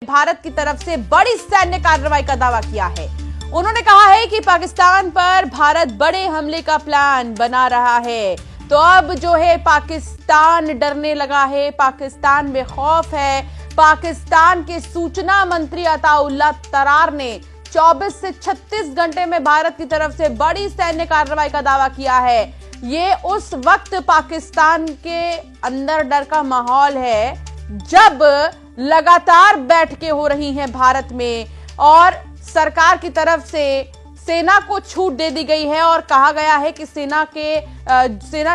भारत की तरफ से बड़ी सैन्य कार्रवाई का दावा किया है। उन्होंने कहा है कि पाकिस्तान पर भारत बड़े हमले का प्लान बना रहा है। तो अब जो है पाकिस्तान डरने लगा है, पाकिस्तान में खौफ है। पाकिस्तान के सूचना मंत्री अताउल्लाह तरार ने 24 से 36 घंटे में भारत की तरफ से बड़ी सैन्य कार्रवाई का दावा किया है। ये उस वक्त पाकिस्तान के अंदर डर का माहौल है जब लगातार बैठकें हो रही हैं भारत में और सरकार की तरफ से सेना को छूट दे दी गई है और कहा गया है कि सेना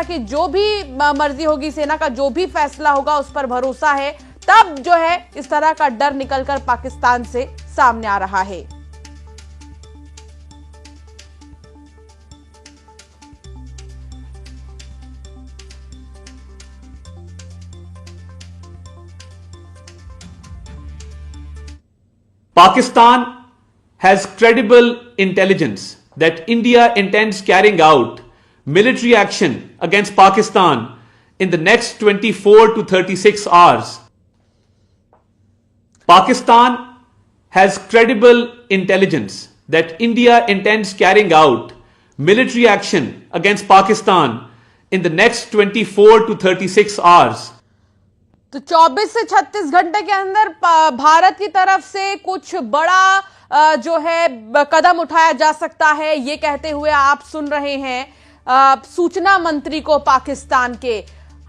की जो भी मर्जी होगी, सेना का जो भी फैसला होगा उस पर भरोसा है। तब जो है इस तरह का डर निकलकर पाकिस्तान से सामने आ रहा है। Pakistan has credible intelligence that India intends carrying out military action against Pakistan in the next 24 to 36 hours. Pakistan has credible intelligence that India intends carrying out military action against Pakistan in the next 24 to 36 hours. तो 24 से 36 घंटे के अंदर भारत की तरफ से कुछ बड़ा जो है कदम उठाया जा सकता है, ये कहते हुए आप सुन रहे हैं सूचना मंत्री को पाकिस्तान के।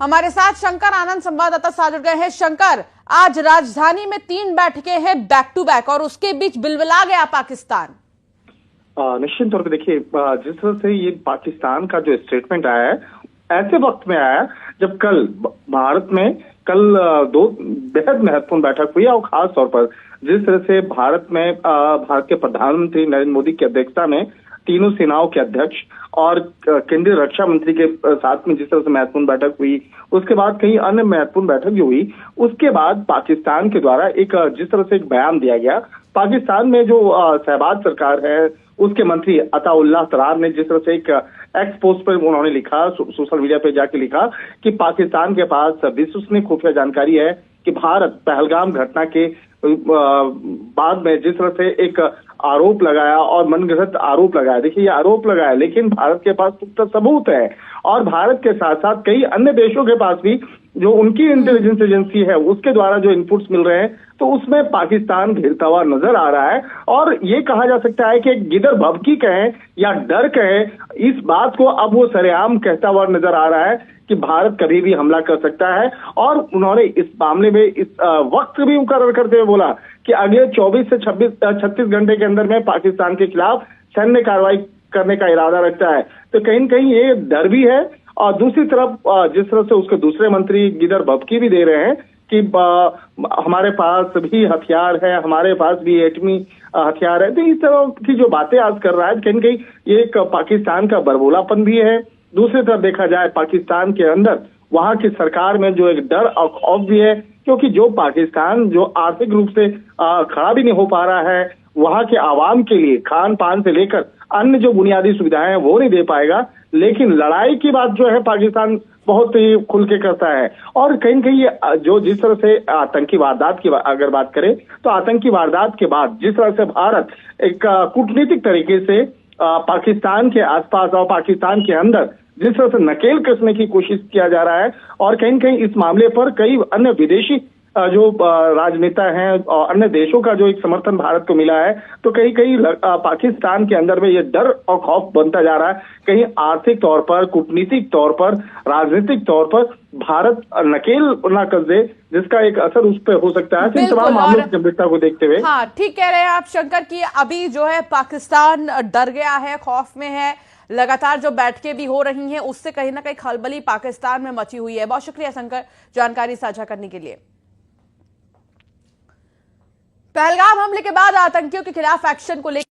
हमारे साथ शंकर आनंद संवाददाता साथ जुड़ गए हैं। शंकर, आज राजधानी में 3 बैठकें हैं बैक टू बैक और उसके बीच बिलबिला गया पाकिस्तान। निश्चित तौर पर देखिए, जिस तरह से ये पाकिस्तान का जो स्टेटमेंट आया है ऐसे वक्त में आया जब कल भारत में दो बेहद महत्वपूर्ण बैठक हुई और खास तौर पर जिस तरह से भारत के प्रधानमंत्री नरेंद्र मोदी की अध्यक्षता में तीनों सेनाओं के अध्यक्ष और केंद्रीय रक्षा मंत्री के साथ में जिस तरह से महत्वपूर्ण बैठक हुई, उसके बाद कई अन्य महत्वपूर्ण बैठक भी हुई। उसके बाद पाकिस्तान के द्वारा जिस तरह से एक बयान दिया गया, पाकिस्तान में जो शहबाज सरकार है उसके मंत्री अताउल्लाह तरार ने जिस तरह से एक एक्स पोस्ट पर उन्होंने लिखा, सोशल मीडिया पे जाके लिखा कि पाकिस्तान के पास विश्वसनीय खुफिया जानकारी है कि भारत पहलगाम घटना के बाद में जिस तरह से एक आरोप लगाया और मनगढ़ंत आरोप लगाया। देखिए, ये आरोप लगाया लेकिन भारत के पास पुख्ता सबूत है और भारत के साथ साथ कई अन्य देशों के पास भी जो उनकी इंटेलिजेंस एजेंसी है उसके द्वारा जो इनपुट्स मिल रहे हैं तो उसमें पाकिस्तान घिरता हुआ नजर आ रहा है। और ये कहा जा सकता है कि गिदर भभकी कहें या डर कहें, इस बात को अब वो सरेआम कहता हुआ नजर आ रहा है कि भारत कभी भी हमला कर सकता है। और उन्होंने इस मामले में इस वक्त भी मुकर्रर करते हुए बोला कि अगले 24 से 36 घंटे के अंदर में पाकिस्तान के खिलाफ सैन्य कार्रवाई करने का इरादा रखता है। तो कहीं न कहीं ये डर भी है और दूसरी तरफ जिस तरह से उसके दूसरे मंत्री गिदर भभकी भी दे रहे हैं कि हमारे पास भी हथियार है, हमारे पास भी एटमी हथियार है। तो इस तरह की जो बातें आज कर रहा है कहीं न कहीं ये एक पाकिस्तान का बरबोलापन भी है। दूसरी तरफ देखा जाए पाकिस्तान के अंदर वहां की सरकार में जो एक डर और खौफ भी है, क्योंकि जो पाकिस्तान जो आर्थिक रूप से खड़ा भी नहीं हो पा रहा है, वहां के आवाम के लिए खान पान से लेकर अन्य जो बुनियादी सुविधाएं हैं वो नहीं दे पाएगा। लेकिन लड़ाई की बात जो है पाकिस्तान बहुत ही खुल के करता है। और कहीं न कहीं जो जिस तरह से आतंकी वारदात की अगर बात करें तो आतंकी वारदात के बाद जिस तरह से भारत एक कूटनीतिक तरीके से पाकिस्तान के आसपास और पाकिस्तान के अंदर जिस तरह से नकेल कसने की कोशिश किया जा रहा है और कहीं न कहीं इस मामले पर कई अन्य विदेशी जो राजनेता हैं और अन्य देशों का जो एक समर्थन भारत को मिला है, तो कहीं पाकिस्तान के अंदर में ये डर और खौफ बनता जा रहा है। कहीं आर्थिक तौर पर, कूटनीतिक तौर पर, राजनीतिक तौर पर भारत नकेल न कस दे, जिसका एक असर उस पर हो सकता है। इन तमाम मामलों की गंभीरता को देखते हुए हाँ, ठीक कह रहे हैं आप शंकर की अभी जो है पाकिस्तान डर गया है, खौफ में है। लगातार जो बैठकें भी हो रही हैं उससे कहीं ना कहीं खलबली पाकिस्तान में मची हुई है। बहुत शुक्रिया शंकर जानकारी साझा करने के लिए। पहलगाम हमले के बाद आतंकियों के खिलाफ एक्शन को लेकर